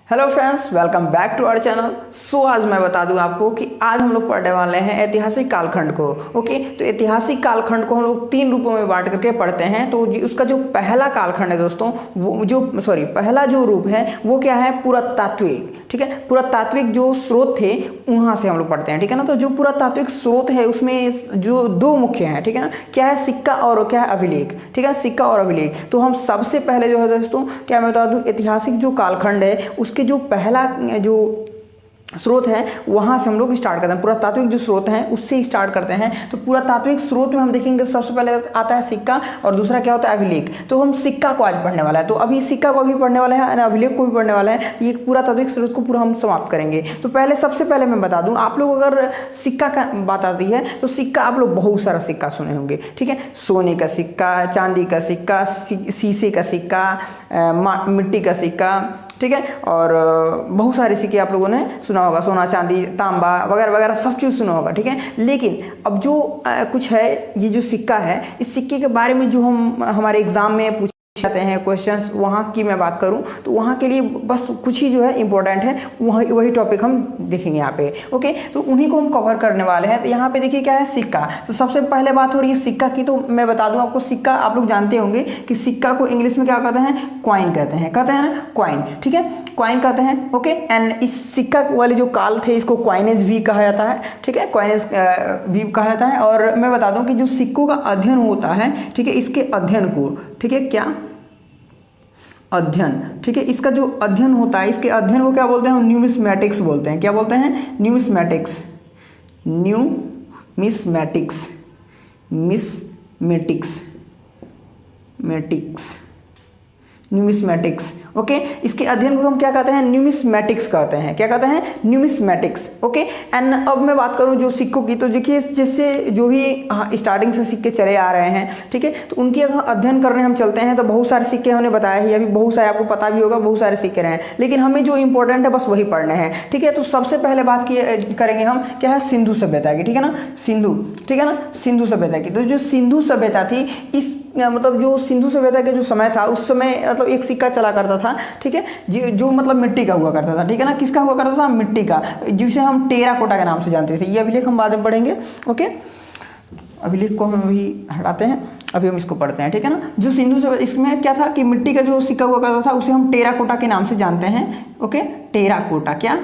Hello friends, welcome back to our channel. आज मैं बता दूं आपको कि आज हम लोग पढ़ने वाले हैं ऐतिहासिक कालखंड को। ओके, तो ऐतिहासिक कालखंड को हम लोग 3 रूपों में बांट करके पढ़ते हैं। तो उसका जो पहला कालखंड है दोस्तों, वो पहला जो रूप है वो क्या है? पुरातात्विक। ठीक है, पुरातात्विक जो स्रोत थे वहाँ से हम लोग पढ़ते हैं। ठीक है ना, तो जो पुरातात्विक स्रोत है उसमें जो 2 मुख्य हैं, ठीक है ना, क्या है? सिक्का और क्या है? अभिलेख। ठीक है, सिक्का और अभिलेख। तो हम सबसे पहले जो है दोस्तों, क्या मैं बता दूं, ऐतिहासिक जो कालखंड है उसके जो पहला जो स्रोत है वहाँ से हम लोग स्टार्ट करते हैं। पुरातात्विक जो स्रोत हैं उससे स्टार्ट करते हैं। तो पुरातात्विक स्रोत में हम देखेंगे सबसे पहले आता है सिक्का और दूसरा क्या होता है? अभिलेख। तो हम सिक्का को आज पढ़ने वाला है, तो अभी सिक्का को भी पढ़ने वाले हैं, अभिलेख को भी पढ़ने वाले हैं। ये पुरातात्विक स्रोत को पूरा हम समाप्त करेंगे। तो सबसे पहले मैं बता दूं, आप लोग अगर सिक्का का बात आती है तो सिक्का आप लोग बहुत सारा सिक्का सुने होंगे। ठीक है, सोने का सिक्का, चांदी का सिक्का, शीशे का सिक्का, मिट्टी का सिक्का, ठीक है, और बहुत सारे सिक्के आप लोगों ने सुना होगा, सोना चांदी तांबा वगैरह वगैरह सब चीज़ सुना होगा। ठीक है, लेकिन अब जो कुछ है, ये जो सिक्का है, इस सिक्के के बारे में जो हम हमारे एग्जाम में पूछ जाते हैं क्वेश्चंस, वहाँ की मैं बात करूँ तो वहाँ के लिए बस कुछ ही जो है इंपॉर्टेंट है, वही टॉपिक हम देखेंगे यहाँ पे। ओके, तो उन्हीं को हम कवर करने वाले हैं। तो यहाँ पे देखिए क्या है? सिक्का। तो सबसे पहले बात हो रही है सिक्का की। तो मैं बता दूं आपको, सिक्का आप लोग जानते होंगे कि सिक्का को इंग्लिश में क्या कहते हैं? कॉइन कहते हैं ना, कॉइन। ठीक है, कॉइन कहते हैं। ओके, एंड इस सिक्का वाले जो काल थे इसको कॉइनेज भी कहा जाता है। ठीक है, कॉइनेज भी कहा जाता है। और मैं बता दूं कि जो सिक्कों का अध्ययन होता है, ठीक है, इसके अध्ययन को, ठीक है, क्या अध्ययन, ठीक है, इसका जो अध्ययन होता है, इसके अध्ययन को क्या बोलते हैं? न्यूमिस्मैटिक्स बोलते हैं। क्या बोलते हैं? न्यूमिस्मैटिक्स। न्यूमिस्मैटिक्स। ओके, इसके अध्ययन को हम क्या कहते हैं? न्यूमिस्मैटिक्स कहते हैं। क्या कहते हैं? न्यूमिस्मैटिक्स। ओके, एंड अब मैं बात करूं जो सिक्कों की, तो देखिए जैसे जो भी स्टार्टिंग से सिक्के चले आ रहे हैं, ठीक है, तो उनकी अगर अध्ययन करने हम चलते हैं तो बहुत सारे सिक्के हमने बताया ही, अभी बहुत सारे आपको पता भी होगा, बहुत सारे सिक्के रहे हैं, लेकिन हमें जो इंपॉर्टेंट है बस वही पढ़ने हैं। ठीक है, तो सबसे पहले बात करेंगे हम, क्या है? सिंधु सभ्यता की। ठीक है ना, सिंधु, ठीक है ना, सिंधु सभ्यता की। तो जो सिंधु सभ्यता थी, इस मतलब जो सिंधु सभ्यता का जो समय था, उस समय मतलब एक सिक्का चला करता था। ठीक है, जो मतलब मिट्टी का हुआ करता था। ठीक है ना, किसका हुआ करता था? मिट्टी का, जिसे हम टेराकोटा के नाम से जानते थे। ये अभिलेख हम बाद में पढ़ेंगे। ओके, अभिलेख को हम अभी हटाते हैं, अभी हम इसको पढ़ते हैं। ठीक है ना, जो सिंधु सभ्यता, इसमें क्या था कि मिट्टी का जो सिक्का हुआ करता था उसे हम टेराकोटा के नाम से जानते हैं। ओके, टेराकोटा, क्या?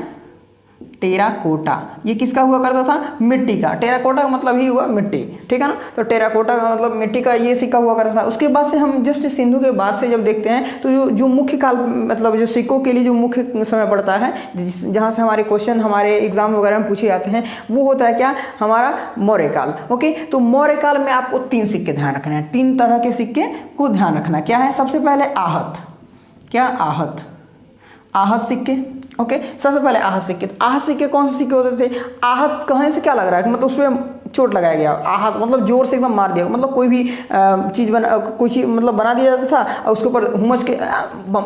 टेराकोटा। ये किसका हुआ करता था? मिट्टी का। टेराकोटा का मतलब ही हुआ मिट्टी। ठीक है ना, तो टेराकोटा का मतलब मिट्टी का ये सिक्का हुआ करता था। उसके बाद से हम जस्ट सिंधु के बाद से जब देखते हैं तो जो मुख्य काल, मतलब जो सिक्कों के लिए जो मुख्य समय पड़ता है, जहाँ से हमारे क्वेश्चन हमारे एग्जाम वगैरह में पूछे जाते हैं, वो होता है क्या? हमारा मौर्य काल। ओके, तो मौर्य काल में आपको 3 सिक्के ध्यान रखना है, 3 तरह के सिक्के को ध्यान रखना। क्या है? सबसे पहले आहत। क्या? आहत सिक्के। ओके, सबसे पहले आहत सिक्के। आहत सिक्के कौन से सिक्के होते थे? आहत कहने से क्या लग रहा है? मतलब उसमें चोट लगाया गया। आहत मतलब जोर से एकदम मार दिया, मतलब कोई भी चीज़ कोई चीज़ मतलब बना दिया जाता था और उसके ऊपर हुमच के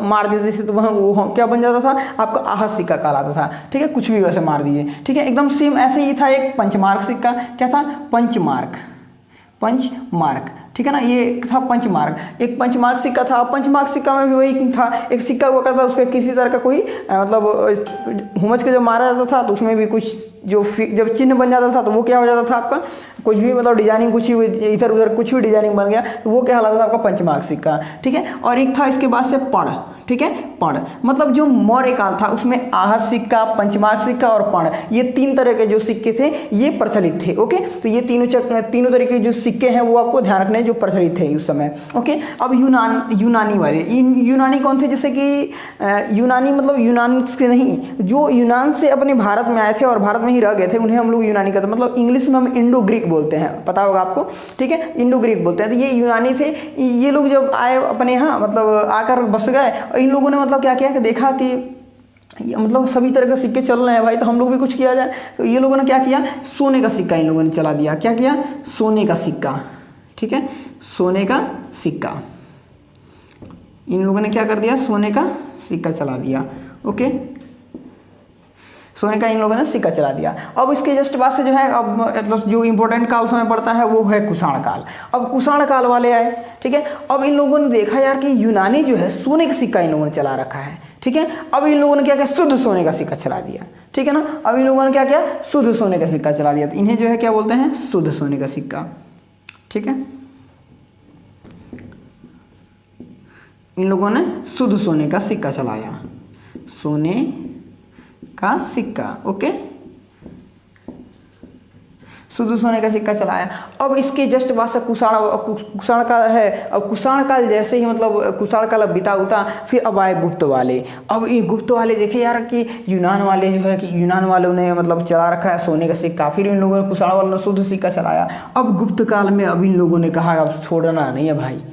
मार देते थे, तो वो क्या बन जाता था? आपका आहत सिक्का कहलाता था। ठीक है, कुछ भी वैसे मार दिए। ठीक है, एकदम सेम ऐसे ही था एक पंचमार्क सिक्का। क्या था? पंचमार्क। ठीक है ना, ये था पंचमार्क। एक पंचमार्क सिक्का था। पंचमार्क सिक्का में भी वही था, एक सिक्का हुआ करता था, उस पर किसी तरह का कोई मतलब हुमच के जब मारा जाता था तो उसमें भी कुछ जो जब चिन्ह बन जाता था तो वो क्या हो जाता था? आपका कुछ भी मतलब डिजाइनिंग, कुछ ही इधर उधर कुछ भी डिजाइनिंग बन गया तो वो क्या हालत था? आपका पंचमार्क सिक्का। ठीक है, और एक था इसके बाद से पण। ठीक है, पण मतलब जो मौर्य काल था उसमें आहत सिक्का, पंचमार्क सिक्का और पण, ये 3 तरह के जो सिक्के थे ये प्रचलित थे। ओके, तो ये तीनों तरह के जो सिक्के हैं वो आपको ध्यान रखने जो प्रचलित थे उस समय। ओके, अब यूनानी वाले, यूनानी कौन थे? जैसे कि यूनानी मतलब यूनान के नहीं, जो यूनान से अपने भारत में आए थे और भारत में ही रह गए थे, उन्हें हम लोग यूनानी कहते हैं। मतलब इंग्लिश में हम इंडो ग्रीक बोलते हैं, पता होगा आपको। ठीक है, इंडो ग्रीक बोलते हैं। तो ये यूनानी थे। ये लोग जब आए अपने यहाँ, मतलब आकर बस गए, इन लोगों ने मतलब क्या किया कि देखा कि मतलब सभी तरह के सिक्के चल रहे हैं भाई, तो हम लोग भी कुछ किया जाए। तो ये लोगों ने क्या किया? सोने का सिक्का इन लोगों ने चला दिया। क्या किया? सोने का सिक्का। ठीक है, सोने का सिक्का इन लोगों ने क्या कर दिया? सोने का सिक्का चला दिया। ओके, सोने का इन लोगों ने सिक्का चला दिया। अब इसके जस्ट बाद से जो है, अब मतलब जो इंपॉर्टेंट काल समय पड़ता है वो है कुषाण काल। अब कुषाण काल वाले आए। ठीक है, अब इन लोगों ने देखा यार कि यूनानी जो है सोने का सिक्का इन लोगों ने चला रखा है। ठीक है। अब इन लोगों ने क्या किया, शुद्ध सोने का सिक्का चला दिया, ठीक है ना। अब इन लोगों ने क्या किया, शुद्ध सोने का सिक्का चला दिया, तो इन्हें जो है क्या बोलते हैं, शुद्ध सोने का सिक्का, ठीक है। इन लोगों ने शुद्ध सोने का सिक्का चलाया, सोने का सिक्का, ओके, शुद्ध सोने का सिक्का चलाया। अब इसके जस्ट बाद से कुषाण काल है। अब कुषाण काल जैसे ही मतलब कुषाण काल बीता उता, फिर अब आए गुप्त वाले। अब ये गुप्त वाले देखे यार कि यूनान वाले जो है कि यूनान वालों ने मतलब चला रखा है सोने का सिक्का, फिर इन लोगों ने कुषाण वालों ने शुद्ध सिक्का चलाया। अब गुप्त काल में अब इन लोगों ने कहा अब छोड़ना नहीं है भाई,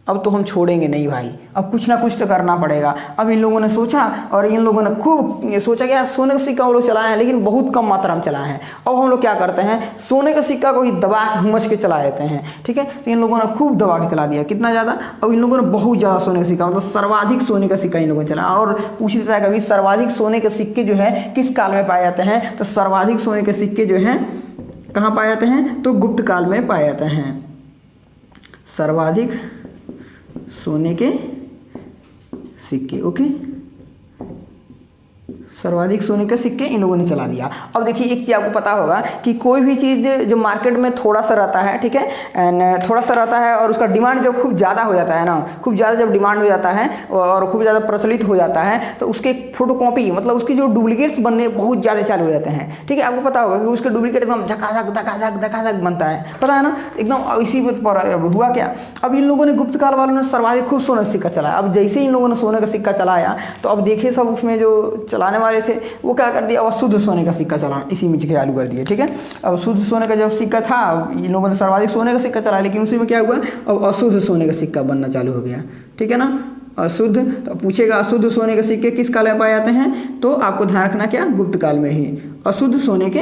अब तो हम छोड़ेंगे नहीं भाई, अब कुछ ना कुछ तो करना पड़ेगा। अब इन लोगों ने सोचा और इन लोगों ने खूब सोचा कि यार सोने का सिक्का वो लोग चलाए हैं लेकिन बहुत कम मात्रा में चलाए हैं। अब हम लोग क्या करते हैं, सोने का सिक्का को ही दबा के घुमच के चला देते हैं, ठीक है। तो इन लोगों ने खूब दबा के चला दिया, कितना ज़्यादा, अब इन लोगों ने बहुत ज़्यादा सोने का सिक्का मतलब सर्वाधिक सोने का सिक्का इन लोगों ने चलाया। और पूछ लेता है कभी सर्वाधिक सोने के सिक्के जो है किस काल में पाए जाते हैं, तो सर्वाधिक सोने के सिक्के जो हैं कहाँ पाए जाते हैं, तो गुप्त काल में पाए जाते हैं। सर्वाधिक सोने के सिक्के, ओके, सर्वाधिक सोने के सिक्के इन लोगों ने चला दिया। अब देखिए एक चीज़ आपको पता होगा कि कोई भी चीज़ जो मार्केट में थोड़ा सा रहता है, ठीक है, एंड थोड़ा सा रहता है और उसका डिमांड जब खूब ज़्यादा हो जाता है ना, खूब ज़्यादा जब डिमांड हो जाता है और खूब ज़्यादा प्रचलित हो जाता है, तो उसके फोटोकॉपी मतलब उसकी जो डुप्लीकेट्स बनने बहुत ज़्यादा चालू हो जाते हैं, ठीक है। आपको पता होगा कि उसके डुप्लीकेट एकदम धकाधक बनता है, पता है ना एकदम। इसी पर हुआ क्या, अब इन लोगों ने गुप्त काल वालों ने सर्वाधिक खूब सोने का सिक्का चलाया। अब जैसे ही इन लोगों ने सोने का सिक्का चलाया तो अब देखिए सब उसमें जो चलाने वाले थे वो क्या कर दिया, अब शुद्ध सोने का सिक्का चलाना इसी में चालू कर दिया, ठीक है। अब शुद्ध सोने का जब सिक्का था, इन लोगों ने सर्वाधिक सोने का सिक्का चलाया, लेकिन उसी में क्या हुआ, अब अशुद्ध सोने का सिक्का बनना चालू हो गया, ठीक है ना। अशुद्ध, तो पूछेगा अशुद्ध सोने के सिक्के किस काल में पाए जाते हैं, तो आपको ध्यान रखना क्या, गुप्त काल में ही अशुद्ध सोने के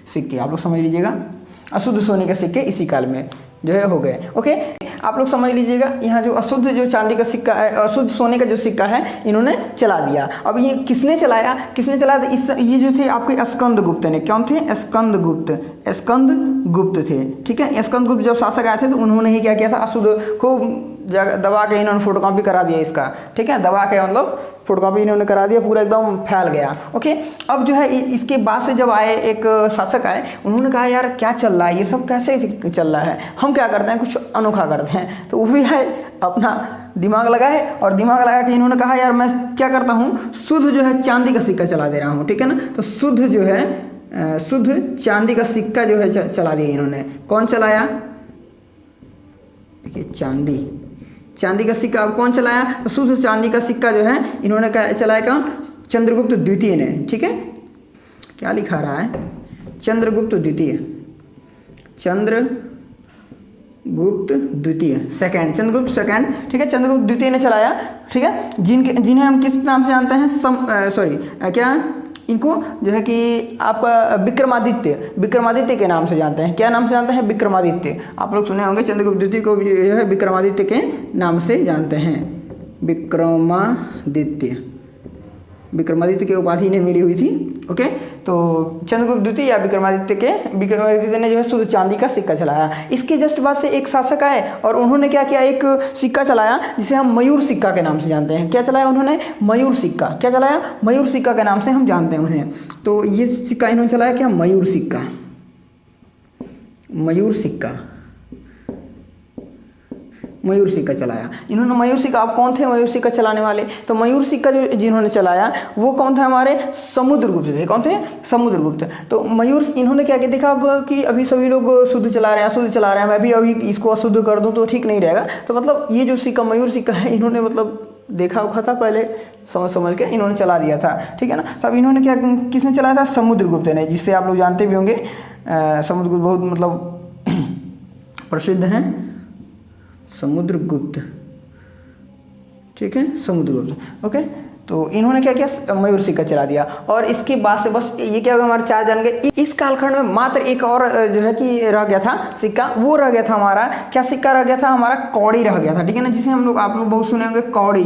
सिक्के, आप लोग समझ लीजिएगा, अशुद्ध सोने के सिक्के इसी काल में जो है हो गए, ओके। आप लोग समझ लीजिएगा, यहाँ जो अशुद्ध जो चांदी का सिक्का है, अशुद्ध सोने का जो सिक्का है इन्होंने चला दिया। अब ये किसने चलाया, इस ये जो थे आपके स्कंदगुप्त ने, कौन थे, स्कंदगुप्त थे, ठीक है। स्कंदगुप्त जब शासक आए थे तो उन्होंने ही क्या किया था, अशुद्ध खूब दबा के इन्होंने फोटोकॉपी करा दिया इसका, ठीक है, दबा के मतलब फोटोकॉपी इन्होंने करा दिया, पूरा एकदम फैल गया, ओके। अब जो है इसके बाद से जब आए एक शासक आए, उन्होंने कहा यार क्या चल रहा है, ये सब कैसे चल रहा है, हम क्या करते हैं कुछ अनोखा करते हैं। तो वो भी है अपना दिमाग लगाए और दिमाग लगा के इन्होंने कहा यार मैं क्या करता हूँ, शुद्ध जो है चांदी का सिक्का चला दे रहा हूँ, ठीक है ना। तो शुद्ध जो है शुद्ध चांदी का सिक्का जो है चला दिया इन्होंने। कौन चलाया, देखिए चांदी का सिक्का अब कौन चलाया, तो शुद्ध चांदी का सिक्का जो है इन्होंने चलाया कौन, चंद्रगुप्त द्वितीय ने, ठीक है। क्या लिखा रहा है, चंद्रगुप्त द्वितीय, चंद्रगुप्त द्वितीय सेकंड, चंद्रगुप्त सेकंड, ठीक है, चंद्रगुप्त द्वितीय ने चलाया, ठीक है। जिन्हें हम किस नाम से जानते हैं, क्या इनको जो है कि आप विक्रमादित्य के नाम से जानते हैं। क्या नाम से जानते हैं, विक्रमादित्य। आप लोग सुने होंगे चंद्रगुप्त द्वितीय को जो है विक्रमादित्य के नाम से जानते हैं। विक्रमादित्य की उपाधि इन्हें मिली हुई थी, ओके। तो चंद्रगुप्त द्वितीय या विक्रमादित्य ने जो है शुद्ध चांदी का सिक्का चलाया। इसके जस्ट बाद से एक शासक आए और उन्होंने क्या किया, एक सिक्का चलाया जिसे हम मयूर सिक्का के नाम से जानते हैं। क्या चलाया उन्होंने, मयूर सिक्का। क्या चलाया, मयूर सिक्का के नाम से हम जानते हैं उन्हें। तो ये सिक्का इन्होंने चलाया क्या, मयूर सिक्का चलाया इन्होंने। मयूर सिक्का, आप कौन थे मयूर सिक्का चलाने वाले, तो मयूर सिक्का जो जिन्होंने चलाया वो कौन थे, हमारे समुद्रगुप्त थे। कौन थे, समुद्रगुप्त। तो मयूर इन्होंने क्या किया, देखा अब कि अभी सभी लोग शुद्ध चला रहे हैं, मैं भी अभी इसको अशुद्ध कर दूं तो ठीक नहीं रहेगा। तो मतलब ये जो सिक्का मयूर सिक्का है इन्होंने मतलब देखा उखा था पहले, समझ के इन्होंने चला दिया था, ठीक है ना। तब इन्होंने क्या, किसने चलाया था, समुद्रगुप्त ने, जिससे आप लोग जानते भी होंगे समुद्रगुप्त बहुत मतलब प्रसिद्ध हैं, समुद्रगुप्त, ठीक है, समुद्रगुप्त, ओके। तो इन्होंने क्या किया, मयूर सिक्का चला दिया। और इसके बाद से बस ये क्या हुआ, हमारे 4 जान गए। इस कालखंड में मात्र एक और जो है कि रह गया था सिक्का, वो रह गया था हमारा, क्या सिक्का रह गया था, हमारा कौड़ी रह गया था, ठीक है ना। जिसे हम लोग, आप लोग बहुत सुने होंगे कौड़ी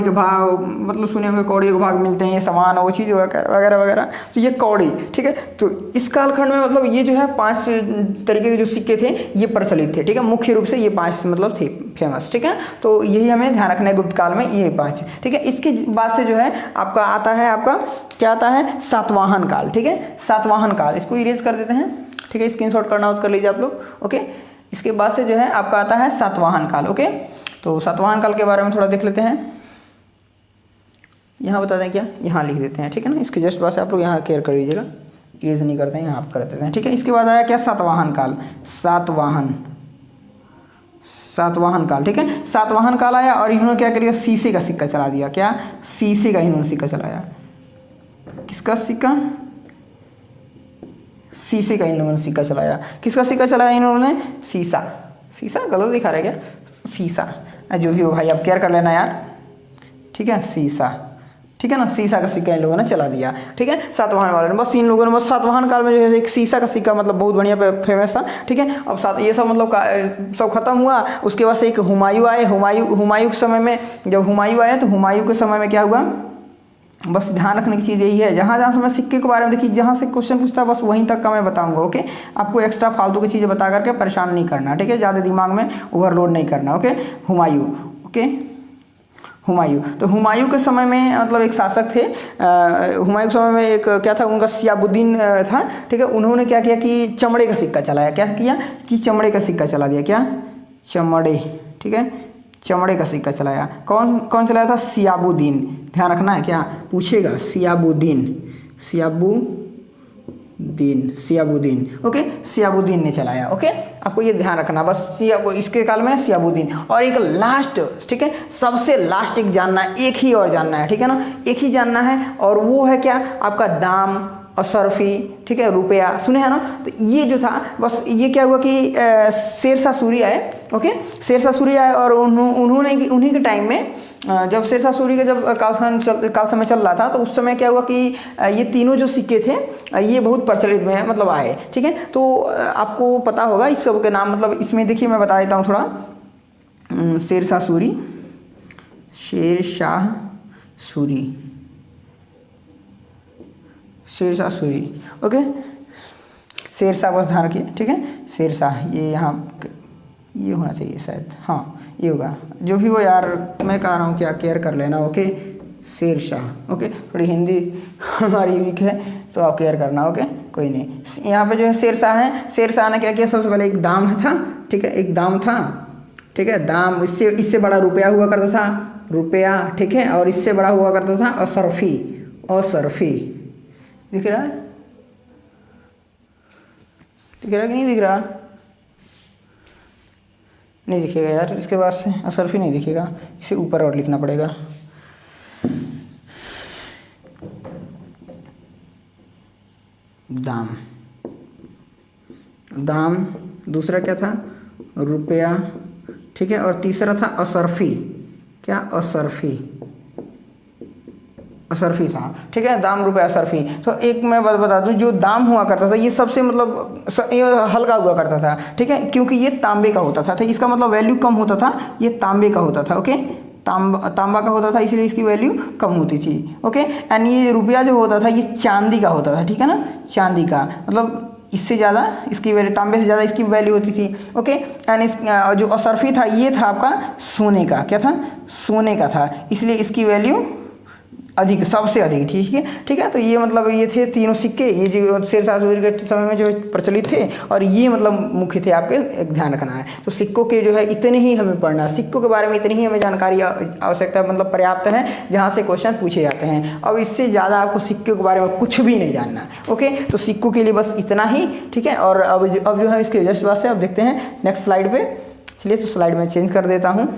के भाग, मतलब सुने होंगे कौड़ी के भाग मिलते हैं, सामान वो चीज़ वगैरह वगैरह। तो ये कौड़ी, ठीक है। तो इस कालखंड में मतलब ये जो है 5 तरीके के जो सिक्के थे ये प्रचलित थे, ठीक है। मुख्य रूप से ये 5 मतलब थे फेमस, ठीक है। तो यही हमें ध्यान रखना है गुप्त काल में, ये 5, ठीक है। इसके बाद से जो है आपका आता है, आपका क्या आता है, सातवाहन काल। ठीक है, सातवाहन काल, इसको इरेज कर देते हैं। ठीक है, स्क्रीनशॉट करना हो तो कर लीजिए आप लोग। ओके, इसके बाद से जो है आपका आता है सातवाहन काल। ओके, तो सातवाहन काल के बारे में थोड़ा देख लेते हैं। यहाँ बता दें क्या, यहाँ लिख देते हैं। ठीक है ना, इसके जस्ट बाद से आप लोग यहाँ केयर कर लीजिएगा, इरेज नहीं करते हैं, यहाँ आप कर देते हैं। ठीक है, इसके बाद आया क्या, सातवाहन काल, सातवाहन काल। ठीक है, सातवाहन काल आया और इन्होंने क्या कर दिया, शीशे का सिक्का चला दिया। क्या, शीशे का इन्होंने सिक्का चलाया। किसका सिक्का, शीशे का इन लोगों ने सिक्का चलाया। किसका सिक्का चलाया इन्होंने, शीशा, शीशा गलत दिखा रहे क्या, शीशा, जो भी हो भाई आप केयर कर लेना यार। ठीक है, शीशा, ठीक है ना, शीशा का सिक्का इन लोगों ने चला दिया। ठीक है, सातवाहन वाले ने, बस इन लोगों ने बस सातवाहन काल में जो है एक शीशा का सिक्का मतलब बहुत बढ़िया फेमस था। ठीक है, अब साथ ये सब मतलब सब खत्म हुआ। उसके बाद से एक हुमायूं आए। हुमायूं के समय में, जब हुमायूं आए तो हुमायूं के समय में क्या हुआ, बस ध्यान रखने की चीज़ यही है, जहाँ जहाँ से मैं सिक्के के बारे में देखिए, जहाँ से क्वेश्चन पूछता है बस वहीं तक का मैं बताऊंगा। ओके, आपको एक्स्ट्रा फालतू की चीज़ें बता करके परेशान नहीं करना। ठीक है, ज़्यादा दिमाग में ओवरलोड नहीं करना। ओके, हुमायूं, ओके, हुमायूं, तो हुमायूं के समय में मतलब एक शासक थे। हुमायूं के समय में एक क्या था, उनका सियाबुद्दीन था। ठीक है, उन्होंने क्या किया कि चमड़े का सिक्का चलाया। क्या किया कि चमड़े का सिक्का चला दिया। क्या, चमड़े, ठीक है, चमड़े का सिक्का चलाया। कौन कौन चलाया था, सियाबुद्दीन, ध्यान रखना है, क्या पूछेगा, सियाबुद्दीन, सियाबुद्दीन। ओके, सियाबुद्दीन ने चलाया। ओके, आपको ये ध्यान रखना बस, इसके काल में सियाबुद्दीन। और एक लास्ट, ठीक है, सबसे लास्ट एक जानना है, एक ही और जानना है। ठीक है ना, एक ही जानना है, और वो है क्या, आपका दाम, असरफी, ठीक है, रुपया, सुने हैं ना। तो ये जो था, बस ये क्या हुआ कि शेरशाह सूरी आए। ओके, शेरशाह सूरी आए और उन्होंने उन्हीं के टाइम में, जब शेरशाह सूरी का जब काल समय चल रहा था, तो उस समय क्या हुआ कि ये तीनों जो सिक्के थे ये बहुत प्रचलित में मतलब आए। ठीक है, तो आपको पता होगा इस सब के नाम, मतलब इसमें देखिए मैं बता देता हूँ थोड़ा। शेरशाह सूरी, शेरशाह सूरी, शेरशाह सूरी। ओके, शेरशाह बस ध्यान रखिए। ठीक है, शेरशाह, ये यहाँ ये होना चाहिए शायद, हाँ ये होगा, जो भी हो यार, मैं कह रहा हूँ क्या, केयर कर लेना। ओके, शेरशाह। ओके, थोड़ी हिंदी हमारी वीक है तो आप केयर करना। ओके, कोई नहीं। यहाँ पे जो है शेरशाह है, शेरशाह ने क्या किया, सबसे पहले एक दाम था। ठीक है, एक दाम था। ठीक है, दाम, इससे बड़ा रुपया हुआ करता था, रुपया। ठीक है, और इससे बड़ा हुआ करता था असरफी, असरफी, दिख रहा है, दिख रहा है कि नहीं दिख रहा, नहीं दिखेगा यार, इसके बाद से असरफी नहीं दिखेगा, इसे ऊपर और लिखना पड़ेगा। दाम, दाम, दूसरा क्या था, रुपया। ठीक है, और तीसरा था असरफी। क्या, असरफी, असरफी था। ठीक है, दाम, रुपया, असरफी। तो एक मैं बात बता दूं, जो दाम हुआ करता था ये सबसे मतलब हल्का हुआ करता था। ठीक है, क्योंकि ये तांबे का होता था, तो इसका मतलब वैल्यू कम होता था, ये तांबे का होता था। ओके, तांबा का होता था, इसलिए इसकी वैल्यू कम होती थी। ओके, एंड ये रुपया जो होता था ये चांदी का होता था। ठीक है ना, चांदी का मतलब इससे ज़्यादा इसकी वैल्यू, तांबे से ज़्यादा इसकी वैल्यू होती थी। ओके, एंड जो असरफी था ये था आपका सोने का। क्या था, सोने का था, इसलिए इसकी वैल्यू अधिक, सबसे अधिक। ठीक है, ठीक है, तो ये मतलब ये थे तीनों सिक्के, ये जो शेरशाह सूरी के समय में जो प्रचलित थे, और ये मतलब मुख्य थे आपके, एक ध्यान रखना है। तो सिक्कों के जो है इतने ही हमें पढ़ना है, सिक्कों के बारे में इतनी ही हमें जानकारी आवश्यकता मतलब पर्याप्त है, जहाँ से क्वेश्चन पूछे जाते हैं। अब इससे ज़्यादा आपको सिक्कों के बारे में कुछ भी नहीं जानना है। ओके, तो सिक्कों के लिए बस इतना ही। ठीक है, और अब जो है इसके जस्ट बाद से अब देखते हैं नेक्स्ट स्लाइड पे। चलिए, तो स्लाइड में चेंज कर देता हूँ।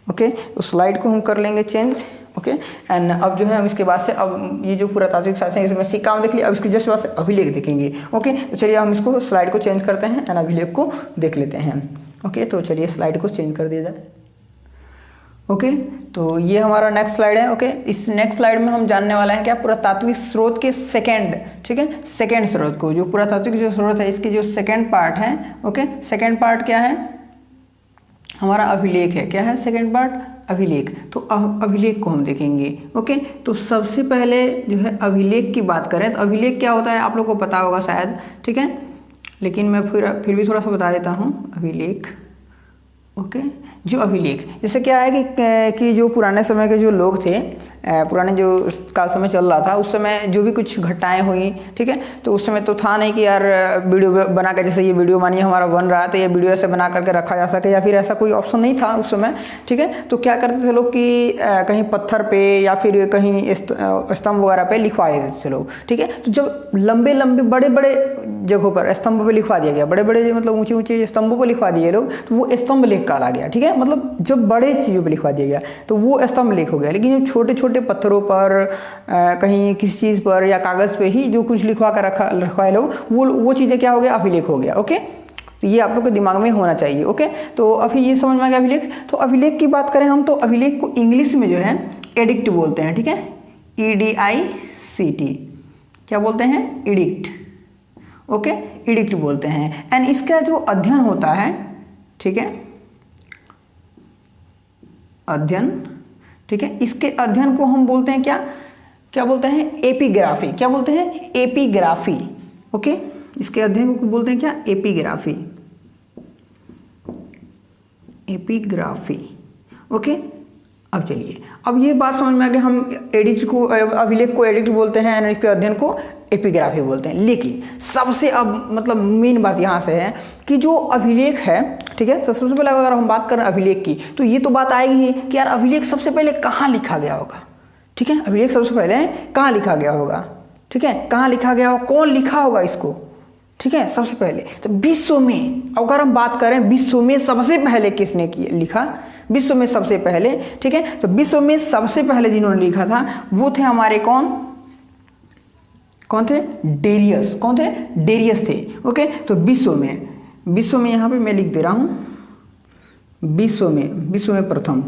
ओके, तो स्लाइड को हम कर लेंगे चेंज। ओके, एंड अब जो है हम इसके बाद से, अब ये जो पुरातात्विक शासन है इसमें सिक्का हम देख लिया, अब इसके जस्ट बाद से अभिलेख देखेंगे। ओके, तो चलिए हम इसको स्लाइड को चेंज करते हैं एंड अभिलेख को देख लेते हैं। ओके, तो चलिए स्लाइड को चेंज कर दिया जाए। ओके, तो ये हमारा नेक्स्ट स्लाइड है। ओके, इस नेक्स्ट स्लाइड में हम जानने वाला है क्या, पुरातात्विक स्रोत के सेकेंड, ठीक है, सेकेंड स्रोत को, जो पुरातात्विक जो स्रोत है इसके जो सेकेंड पार्ट है। ओके, सेकेंड पार्ट क्या है हमारा, अभिलेख है। क्या है सेकेंड पार्ट, अभिलेख। तो अभिलेख को हम देखेंगे। ओके, तो सबसे पहले जो है अभिलेख की बात करें तो अभिलेख क्या होता है आप लोग को पता होगा शायद। ठीक है, लेकिन मैं फिर भी थोड़ा सा बता देता हूँ। अभिलेख, ओके, जो अभिलेख, जैसे क्या है कि जो पुराने समय के जो लोग थे, पुराने जो काल समय चल रहा था उस समय जो भी कुछ घटनाएं हुई, ठीक है, तो उस समय तो था नहीं कि यार वीडियो बना कर, जैसे ये वीडियो मानिए हमारा बन रहा है तो ये वीडियो ऐसे बना करके रखा जा सके, या फिर ऐसा कोई ऑप्शन नहीं था उस समय, ठीक है। तो क्या करते थे लोग कि कहीं पत्थर पे या फिर कहीं स्तंभ वगैरह पे लिखवा देते थे लोग, ठीक है। तो जब लंबे लंबे बड़े बड़े जगहों पर स्तंभ पे लिखवा दिया गया, बड़े बड़े मतलब ऊंचे ऊंचे स्तंभों पर लिखवा दिए लोग, तो वो स्तंभ लेख कहा गया, ठीक है। मतलब जब बड़े चीज़ों पर लिखवा दिया गया तो वो स्तंभ लेख हो गया। लेकिन जो छोटे छोटे पत्थरों पर कहीं किसी चीज़ पर या कागज़ पे ही जो कुछ लिखवा कर रखवाए लोग, वो चीज़ें क्या हो गया, अभिलेख हो गया। ओके, तो ये आप लोग के दिमाग में होना चाहिए। ओके, तो अभी ये समझ में आ गया अभिलेख। तो अभिलेख की बात करें हम, तो अभिलेख को इंग्लिश में जो है एडिक्ट बोलते हैं, ठीक है, EDICT, क्या बोलते हैं, एडिक्ट। ओके, एडिक्ट बोलते हैं। एंड इसका जो अध्ययन होता है, ठीक है, अध्ययन, ठीक है, इसके अध्ययन को हम बोलते हैं क्या बोलते हैं, एपिग्राफी। क्या बोलते हैं, एपिग्राफी। ओके, इसके अध्ययन को बोलते हैं क्या, एपिग्राफी, एपिग्राफी। ओके, अब चलिए, अब ये बात समझ में आ गई, हम एडिक्ट को, अभिलेख को एडिक्ट बोलते हैं, इसके अध्ययन को एपिग्राफी बोलते हैं। लेकिन सबसे अब मतलब मेन बात यहाँ से है कि जो अभिलेख है, ठीक है, तो सबसे पहले अगर हम बात करें अभिलेख की, तो ये तो बात आएगी ही कि यार अभिलेख सबसे पहले कहाँ लिखा गया होगा, ठीक है, अभिलेख सबसे पहले कहाँ लिखा गया होगा, ठीक है, कहाँ लिखा गया होगा, कौन लिखा होगा इसको, ठीक है। सबसे पहले तो विश्व में, अगर हम बात करें विश्व में सबसे पहले किसने लिखा, विश्व में सबसे पहले, ठीक है, तो विश्व में सबसे पहले जिन्होंने लिखा था वो थे हमारे कौन थे, डेरियस। कौन थे, डेरियस थे। ओके, तो विश्व में यहाँ पे मैं लिख दे रहा हूँ, विश्व में प्रथम,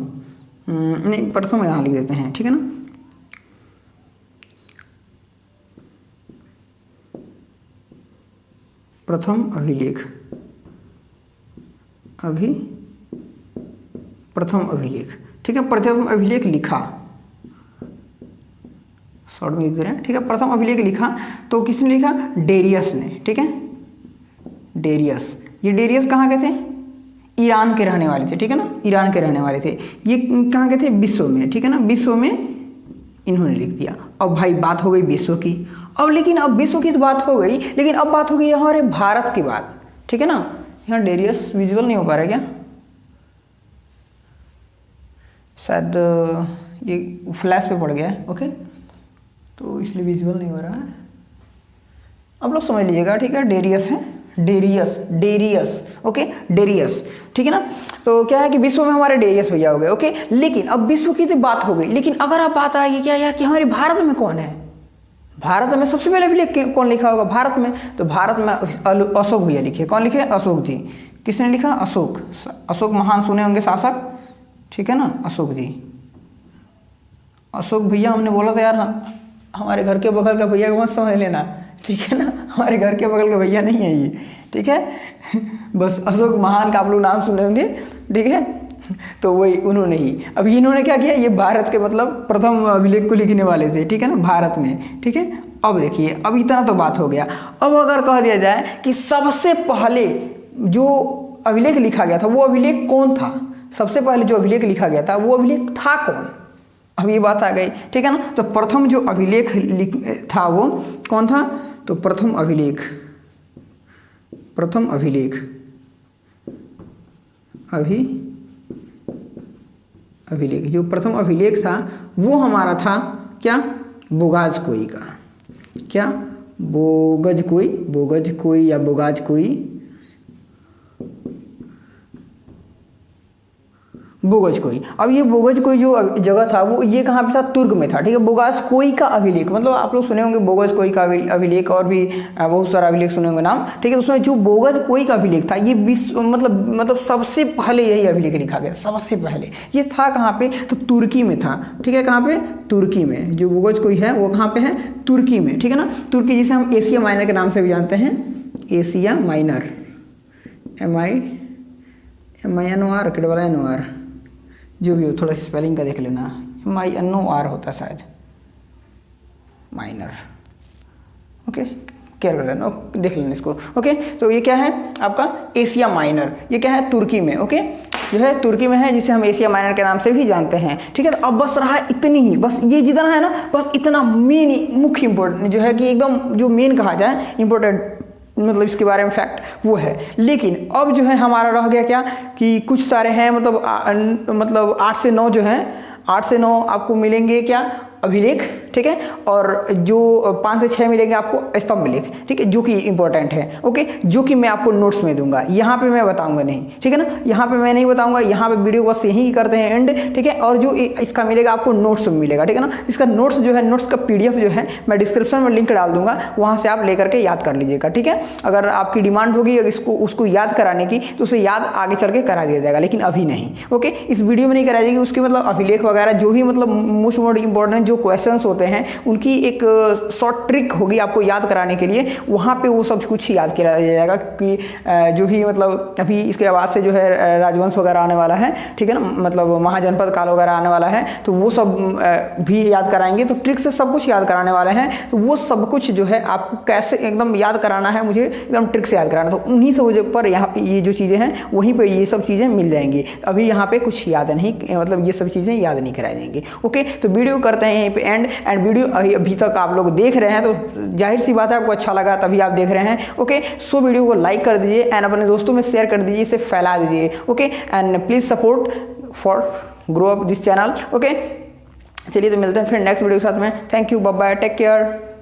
नहीं प्रथम यहाँ लिख देते हैं, ठीक है ना, प्रथम अभिलेख, प्रथम अभिलेख, ठीक है, प्रथम अभिलेख लिखा, शॉर्ट में लिख दे रहे हैं, ठीक है, प्रथम अभिलेख लिखा तो किसने लिखा, डेरियस ने, ठीक है, डेरियस। ये डेरियस कहाँ के थे, ईरान के रहने वाले थे, ठीक है ना, ईरान के रहने वाले थे। ये कहाँ के थे, विश्व में, ठीक है ना, विश्व में इन्होंने लिख दिया। अब भाई बात हो गई विश्व की, अब लेकिन अब विश्व की तो बात हो गई, लेकिन अब बात हो गई हमारे भारत की बात, ठीक है ना। यहाँ डेरियस विजुअल नहीं हो पा रहा है क्या, शायद ये फ्लैश पे पड़ गया है, ओके, तो इसलिए विजुअल नहीं हो रहा है। अब लोग समझ लीजिएगा, ठीक है, डेरियस है, डेरियस, ओके, डेरियस, ठीक है ना। तो क्या है कि विश्व में हमारे डेरियस भैया हो गए, ओके। लेकिन अब विश्व की तो बात हो गई, लेकिन अगर आप बात आएगी क्या यार कि हमारे भारत में कौन है, भारत में सबसे पहले अभिलेख कौन लिखा होगा भारत में, तो भारत में अशोक भैया लिखे। कौन लिखे, अशोक जी। किसने लिखा, अशोक महान सुने होंगे शासक, ठीक है ना, अशोक जी, अशोक भैया। हमने बोला था यार हमारे घर के बगल का भैया को मत समझ लेना, ठीक है ना, हमारे घर के बगल का भैया नहीं है ये, ठीक है बस अशोक महान का आप लोग नाम सुने होंगे, ठीक है, तो वही उन्होंने ही। अब इन्होंने क्या किया, ये भारत के मतलब प्रथम अभिलेख को लिखने वाले थे, ठीक है ना, भारत में, ठीक है। अब देखिए, अब इतना तो बात हो गया। अब अगर कह दिया जाए कि सबसे पहले जो अभिलेख लिखा गया था वो अभिलेख कौन था, सबसे पहले जो अभिलेख लिखा गया था वो अभिलेख था कौन, अब ये बात आ गई, ठीक है ना। तो प्रथम जो अभिलेख था वो कौन था, तो प्रथम अभिलेख जो प्रथम अभिलेख था वो हमारा था क्या, बोगाजकोई का। क्या, बोगजकोई या बोगाजकोई, बोगजकोई। अब ये बोगजकोई जो जगह था वो ये कहाँ पे था, तुर्क में था, ठीक है। बोगाजकोई का अभिलेख, मतलब आप लोग सुने होंगे बोगजकोई का अभिलेख, और भी बहुत सारा अभिलेख सुने होंगे नाम, ठीक है। उसमें जो बोगजकोई का अभिलेख था ये विश्व मतलब सबसे पहले यही अभिलेख लिखा गया, सबसे पहले। ये था कहाँ पे, तो तुर्की में था, ठीक है। कहाँ पे, तुर्की में। जो बोगजकोई है वो कहाँ पे है, तुर्की में, ठीक है ना। तुर्की जिसे हम एशिया माइनर के नाम से भी जानते हैं, एशिया माइनर, MINOR के वाला NOR, जो भी हो, थोड़ा स्पेलिंग का देख लेना, MINOR होता है शायद, माइनर, ओके, केयर कर लेना, देख लेना इसको, ओके। तो ये क्या है आपका एशिया माइनर, ये क्या है, तुर्की में, ओके। जो है तुर्की में है, जिसे हम एशिया माइनर के नाम से भी जानते हैं। ठीक है, तो अब बस रहा इतनी ही, बस ये जितना है ना, बस इतना मेन मुख्य इंपॉर्टेंट जो है कि एकदम जो मेन कहा जाए इंपॉर्टेंट, मतलब इसके बारे में फैक्ट वो है। लेकिन अब जो है हमारा रह गया क्या कि कुछ सारे हैं, मतलब 8 से 9 जो हैं, 8 से 9 आपको मिलेंगे क्या, अभिलेख। ठीक है, और जो 5 से 6 मिलेंगे आपको स्तंभ लेख। ठीक है, जो कि इंपॉर्टेंट है। ओके, जो कि मैं आपको नोट्स में दूंगा, यहाँ पे मैं बताऊंगा नहीं। ठीक है ना, यहाँ पे मैं नहीं बताऊंगा, यहाँ पे वीडियो बस यही करते हैं एंड। ठीक है, और जो इसका मिलेगा आपको नोट्स में मिलेगा। ठीक है ना, इसका नोट्स जो है, नोट्स का PDF जो है मैं डिस्क्रिप्शन में लिंक डाल दूंगा, वहाँ से आप लेकर के याद कर लीजिएगा। ठीक है, अगर आपकी डिमांड होगी उसको याद कराने की, तो उसे याद आगे चल के करा दिया जाएगा, लेकिन अभी नहीं। ओके, इस वीडियो में नहीं कराई जाएगी। उसके मतलब अभिलेख वगैरह जो भी मतलब मोस्ट इंपॉर्टेंट जो क्वेश्चन होते हैं, उनकी एक शॉर्ट ट्रिक होगी आपको याद कराने के लिए, वहाँ पे वो सब कुछ याद किया जाएगा कि जो भी मतलब अभी इसके बाद से जो है राजवंश वगैरह आने वाला है। ठीक है ना, मतलब महाजनपद काल वगैरह आने वाला है, तो वो सब भी याद कराएंगे। तो ट्रिक से सब कुछ याद कराने वाले हैं, तो वो सब कुछ जो है आपको कैसे एकदम याद कराना है, मुझे एकदम ट्रिक से याद कराना। तो उन्हीं सब पर यहाँ पे ये जो चीज़ें हैं, वहीं पर ये सब चीज़ें मिल जाएंगी। अभी यहाँ पे कुछ याद नहीं, मतलब ये सब चीज़ें याद नहीं कराई जाएंगी। ओके, तो वीडियो करते हैं यहीं पे एंड वीडियो अभी तक आप लोग देख रहे हैं, तो जाहिर सी बात है आपको अच्छा लगा तभी आप देख रहे हैं। ओके, सो वीडियो को लाइक कर दीजिए एंड अपने दोस्तों में शेयर कर दीजिए, इसे फैला दीजिए। Okay, and please support for grow up this channel. Okay, चलिए तो मिलते हैं फिर नेक्स्ट वीडियो के साथ में। Thank you, bye bye, take care.